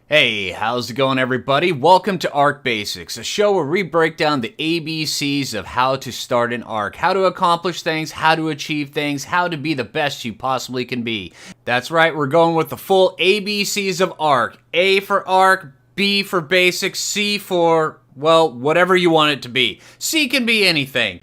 Hey, how's it going, everybody? Welcome to Arc Basics, a show where we break down the ABCs of how to start an arc, how to accomplish things, how to achieve things, how to be the best you possibly can be. That's right, we're going with the full ABCs of arc. A for arc, B for basics, C for, well, whatever you want it to be. C can be anything.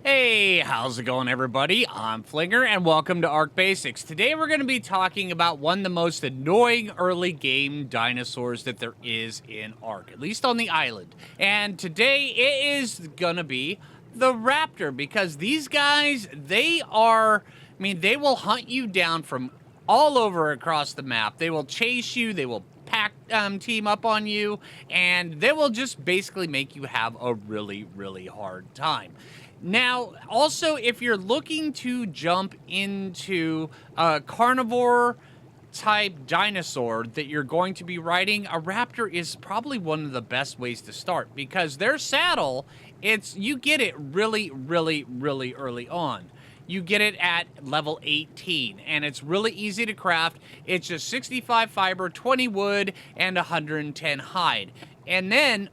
Hey, how's it going, everybody? I'm Phlinger, and welcome to Arc Basics. Today we're going to be talking about one of the most annoying early game dinosaurs that there is in Arc, at least on the island. And today it is going to be the Raptor, because these guys, they will hunt you down from all over across the map. They will chase you, they will pack team up on you, and they will just basically make you have a really, really hard time. Now, also, if you're looking to jump into a carnivore-type dinosaur that you're going to be riding, a Raptor is probably one of the best ways to start, because their saddle, you get it really, really, really early on. You get it at level 18, and it's really easy to craft. It's just 65 fiber, 20 wood, and 110 hide. And then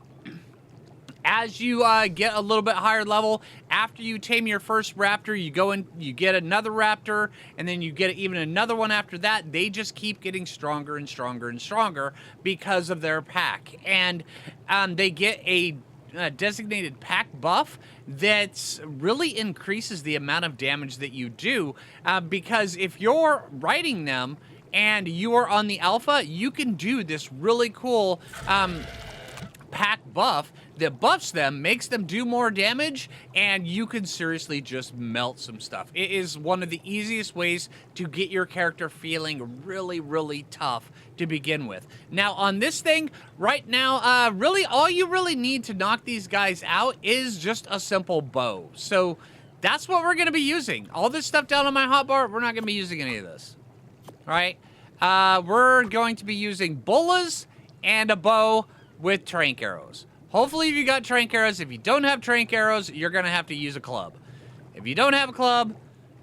as you get a little bit higher level, after you tame your first Raptor, you go in, you get another Raptor, and then you get even another one after that. They just keep getting stronger and stronger and stronger because of their pack. And they get a designated pack buff that really increases the amount of damage that you do, because if you're riding them and you are on the alpha, you can do this really cool pack buff that buffs them, makes them do more damage, and you can seriously just melt some stuff. It is one of the easiest ways to get your character feeling really, really tough to begin with. Now, on this thing, right now, really all you really need to knock these guys out is just a simple bow. So that's what we're going to be using. All this stuff down on my hotbar, we're not going to be using any of this. All right? We're going to be using bolas and a bow with trank arrows. Hopefully you got trank arrows. If you don't have trank arrows, you're going to have to use a club. If you don't have a club,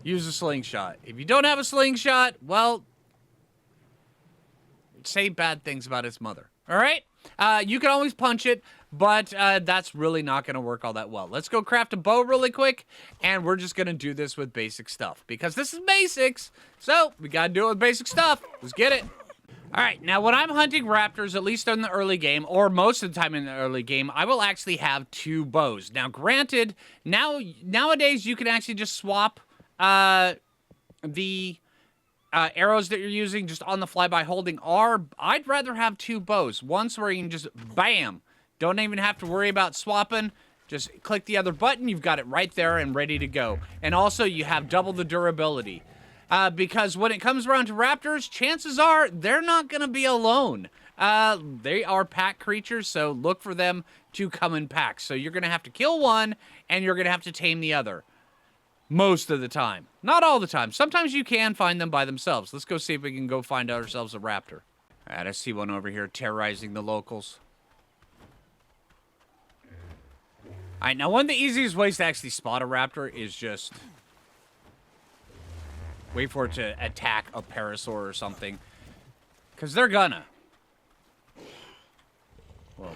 use a slingshot. If you don't have a slingshot, well, say bad things about its mother. All right? You can always punch it, but that's really not going to work all that well. Let's go craft a bow really quick, and we're just going to do this with basic stuff, because this is basics, so we got to do it with basic stuff. Let's get it. All right, now when I'm hunting raptors, at least in the early game, or most of the time in the early game, I will actually have two bows. Now, granted, nowadays you can actually just swap the arrows that you're using just on the fly by holding R. I'd rather have two bows. Once where you can just, bam, don't even have to worry about swapping. Just click the other button, you've got it right there and ready to go. And also, you have double the durability. Because when it comes around to raptors, chances are they're not going to be alone. They are pack creatures, so look for them to come in packs. So you're going to have to kill one, and you're going to have to tame the other. Most of the time. Not all the time. Sometimes you can find them by themselves. Let's go see if we can go find ourselves a raptor. All right, I see one over here terrorizing the locals. All right, now one of the easiest ways to actually spot a raptor is just wait for it to attack a parasaur or something. Because they're gonna. Whoa.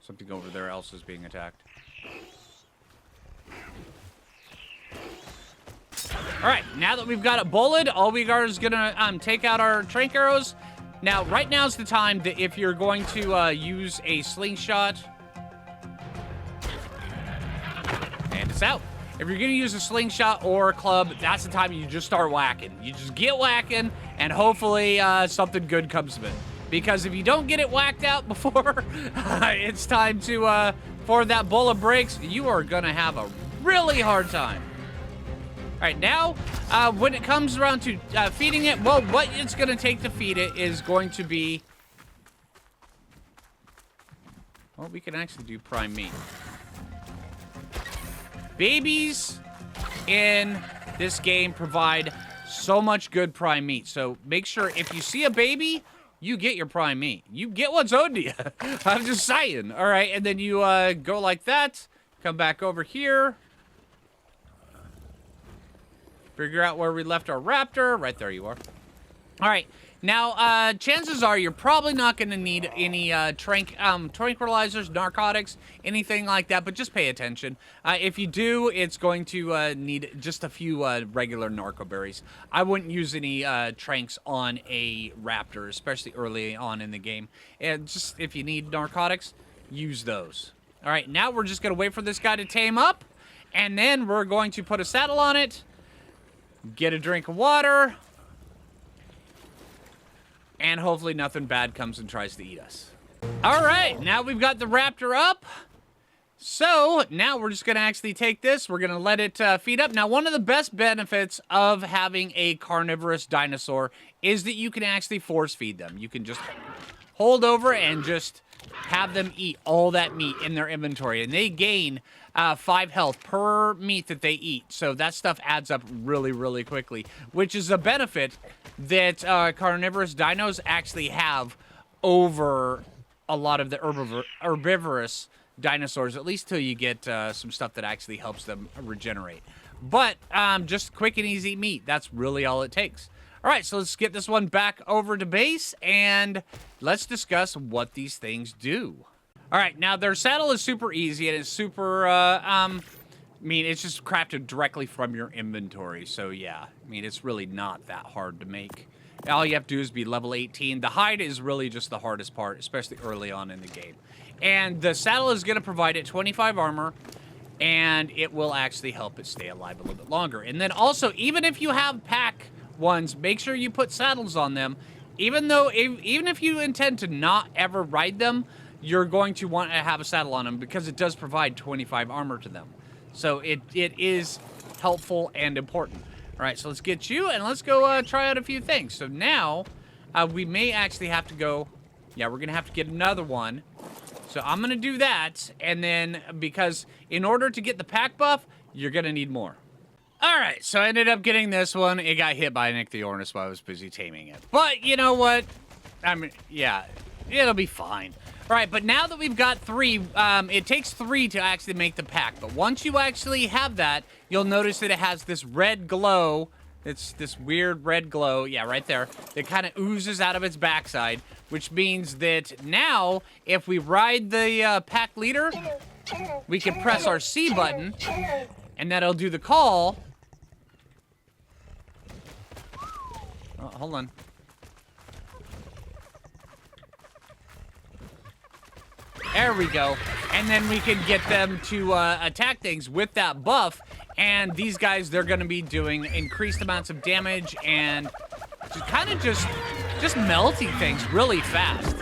Something over there else is being attacked. Alright, now that we've got it bullet, all we got is gonna take out our trank arrows. Now, right now's the time that if you're going to use a slingshot, and it's out. If you're going to use a slingshot or a club, that's the time you just start whacking. You just get whacking, and hopefully something good comes of it. Because if you don't get it whacked out before it's time to, before that bullet breaks, you are going to have a really hard time. All right, now, when it comes around to feeding it, well, what it's going to take to feed it is going to be... Well, we can actually do prime meat. Babies in this game provide so much good prime meat. So make sure if you see a baby, you get your prime meat. You get what's owed to you. I'm just saying. All right, and then you go like that. Come back over here. Figure out where we left our raptor. Right there you are. All right. Now, chances are you're probably not going to need any tranquilizers, narcotics, anything like that, but just pay attention. If you do, it's going to need just a few regular narco berries. I wouldn't use any tranks on a raptor, especially early on in the game. And just if you need narcotics, use those. All right, now we're just going to wait for this guy to tame up, and then we're going to put a saddle on it, get a drink of water, and hopefully nothing bad comes and tries to eat us. All right, now we've got the raptor up. So now we're just going to actually take this. We're going to let it feed up. Now, one of the best benefits of having a carnivorous dinosaur is that you can actually force feed them. You can just hold over and just have them eat all that meat in their inventory. And they gain 5 health per meat that they eat. So that stuff adds up really, really quickly, which is a benefit that carnivorous dinos actually have over a lot of the herbivorous dinosaurs, at least till you get some stuff that actually helps them regenerate. But just quick and easy meat, that's really all it takes. All right, so let's get this one back over to base, and let's discuss what these things do. All right, now their saddle is super easy, and it's super, it's just crafted directly from your inventory. So yeah, it's really not that hard to make. All you have to do is be level 18. The hide is really just the hardest part, especially early on in the game. And the saddle is going to provide it 25 armor, and it will actually help it stay alive a little bit longer. And then also, even if you have pack ones, make sure you put saddles on them. Even if you intend to not ever ride them, you're going to want to have a saddle on them because it does provide 25 armor to them. So it is helpful and important. All right, so let's get you, and let's go try out a few things. So now, we may actually have to go... Yeah, we're going to have to get another one. So I'm going to do that, and then, because in order to get the pack buff, you're going to need more. All right, so I ended up getting this one. It got hit by an Ichthyornis while I was busy taming it. But you know what? Yeah, it'll be fine. All right, but now that we've got 3, it takes 3 to actually make the pack. But once you actually have that, you'll notice that it has this red glow. It's this weird red glow, yeah, right there, that kind of oozes out of its backside, which means that now, if we ride the pack leader, we can press our C button, and that'll do the call. Oh, hold on. There we go. And then we can get them to attack things with that buff. And these guys, they're going to be doing increased amounts of damage and just melting things really fast.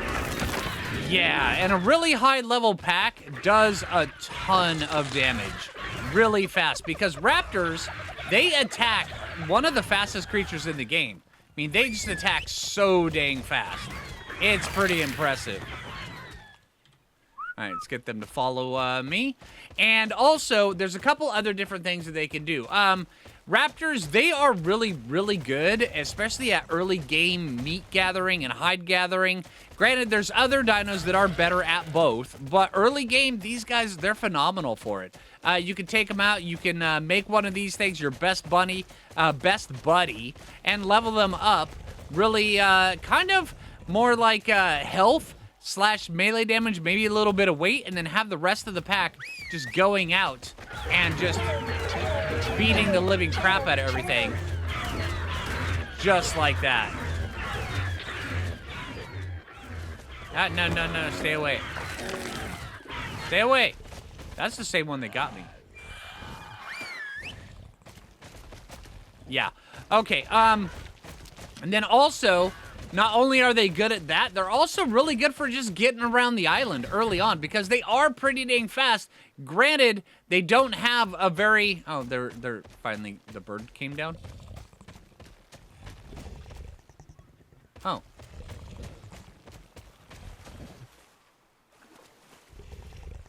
Yeah, and a really high level pack does a ton of damage really fast because raptors, they attack one of the fastest creatures in the game. They just attack so dang fast. It's pretty impressive. All right, let's get them to follow me. And also, there's a couple other different things that they can do. Raptors, they are really, really good, especially at early game meat gathering and hide gathering. Granted, there's other dinos that are better at both, but early game, these guys, they're phenomenal for it. You can take them out. You can make one of these things your best buddy, and level them up. Really, kind of more like health / melee damage, maybe a little bit of weight, and then have the rest of the pack just going out and just beating the living crap out of everything. Just like that. No, stay away. Stay away. That's the same one that got me. Yeah. Okay, and then also, not only are they good at that, they're also really good for just getting around the island early on because they are pretty dang fast. Granted, they don't have a very... Oh, they're finally... The bird came down? Oh.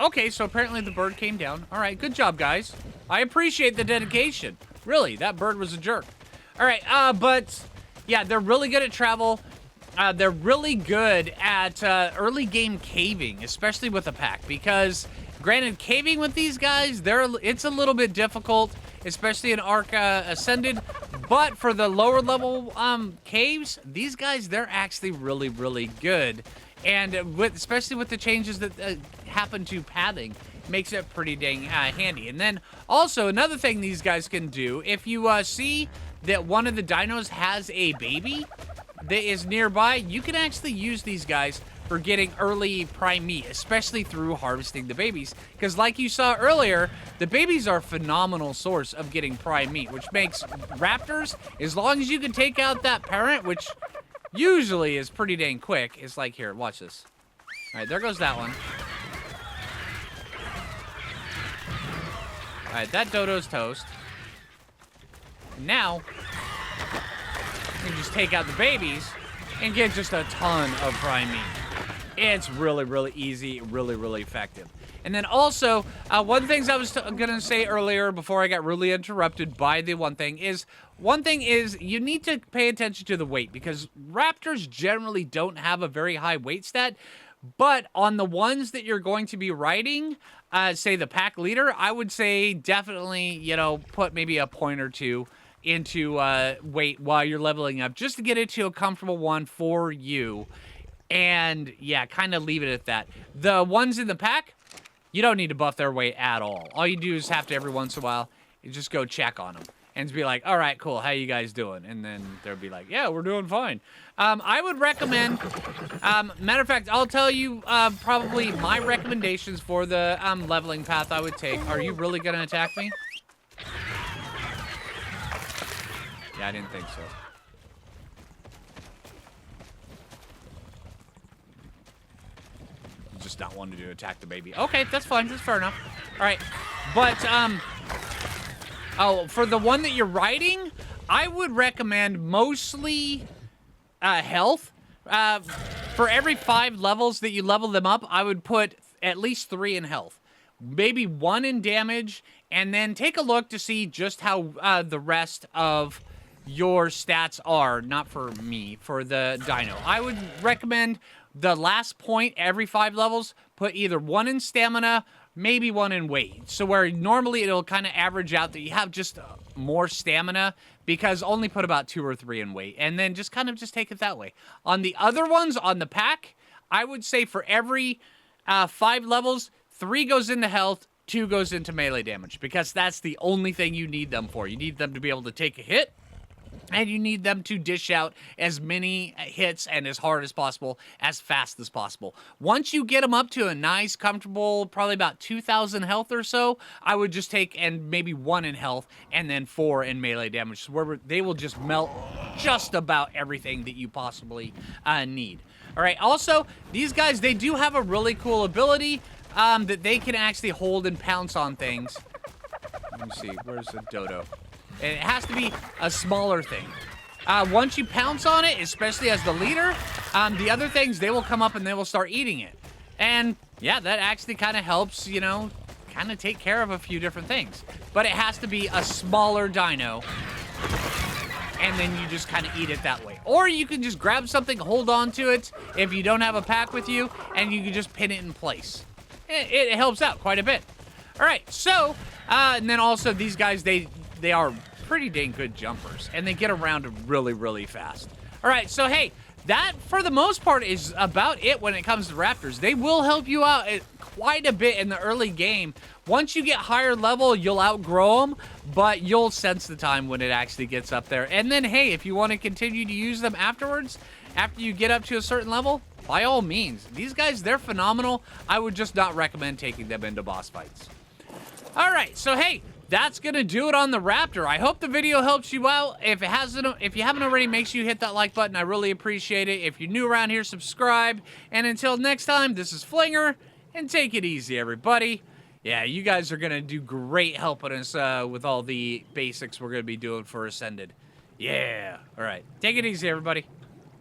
Okay, so apparently the bird came down. All right, good job, guys. I appreciate the dedication. Really, that bird was a jerk. All right, but... Yeah, they're really good at travel. They're really good at early game caving, especially with a pack, because granted, caving with these guys, it's a little bit difficult, especially in Arc Ascended, But for the lower level caves, these guys, they're actually really, really good. And especially with the changes that happen to pathing, makes it pretty dang handy. And then also another thing these guys can do, if you see that one of the dinos has a baby that is nearby, you can actually use these guys for getting early prime meat, especially through harvesting the babies. Because like you saw earlier, the babies are a phenomenal source of getting prime meat, which makes raptors, as long as you can take out that parent, which usually is pretty dang quick. It's like, here, watch this. All right, there goes that one. All right, that dodo's toast. Now, you can just take out the babies and get just a ton of prime meat. It's really, really easy, really, really effective. And then also, one of the things I was gonna say earlier before I got really interrupted by the one thing is you need to pay attention to the weight, because raptors generally don't have a very high weight stat, but on the ones that you're going to be riding, say the pack leader, I would say definitely, you know, put maybe a point or two into weight while you're leveling up, just to get it to a comfortable one for you. And yeah, kind of leave it at that. The ones in the pack, you don't need to buff their weight at all. All you do is have to, every once in a while, you just go check on them and be like, all right, cool, how you guys doing? And then they'll be like, yeah, we're doing fine. I would recommend, matter of fact, I'll tell you probably my recommendations for the leveling path I would take. Are you really going to attack me? Yeah, I didn't think so. Just not wanting to attack the baby. Okay, that's fine. That's fair enough. All right. But, oh, for the one that you're riding, I would recommend mostly health. For every 5 levels that you level them up, I would put at least 3 in health. Maybe 1 in damage, and then take a look to see just how the rest of your stats are. Not for me, for the dino. I would recommend the last point every 5 levels, put either 1 in stamina, maybe 1 in weight. So where normally it'll kind of average out that you have just more stamina, because only put about 2 or 3 in weight. And then just kind of just take it that way. On the other ones, on the pack, I would say for every 5 levels, 3 goes into health, 2 goes into melee damage, because that's the only thing you need them for. You need them to be able to take a hit, and you need them to dish out as many hits and as hard as possible, as fast as possible. Once you get them up to a nice, comfortable, probably about 2,000 health or so, I would just take and maybe 1 in health and then 4 in melee damage, where they will just melt just about everything that you possibly need. All right, also, these guys, they do have a really cool ability that they can actually hold and pounce on things. Let me see, where's the dodo? It has to be a smaller thing. Once you pounce on it, especially as the leader, the other things, they will come up and they will start eating it. And yeah, that actually kind of helps, you know, kind of take care of a few different things. But it has to be a smaller dino, and then you just kind of eat it that way. Or you can just grab something, hold on to it if you don't have a pack with you, and you can just pin it in place. It helps out quite a bit. All right, so, and then also these guys, they are pretty dang good jumpers, and they get around really, really fast. All right, so hey, that for the most part is about it when it comes to raptors. They will help you out quite a bit in the early game. Once you get higher level, you'll outgrow them, but you'll sense the time when it actually gets up there. And then hey, if you want to continue to use them afterwards, after you get up to a certain level, by all means. These guys, they're phenomenal. I would just not recommend taking them into boss fights. All right, so hey, that's gonna do it on the Raptor. I hope the video helps you out. If you haven't already, make sure you hit that like button. I really appreciate it. If you're new around here, subscribe. And until next time, this is Phlinger, and take it easy, everybody. Yeah, you guys are gonna do great helping us with all the basics we're gonna be doing for Ascended. Yeah. All right, take it easy, everybody.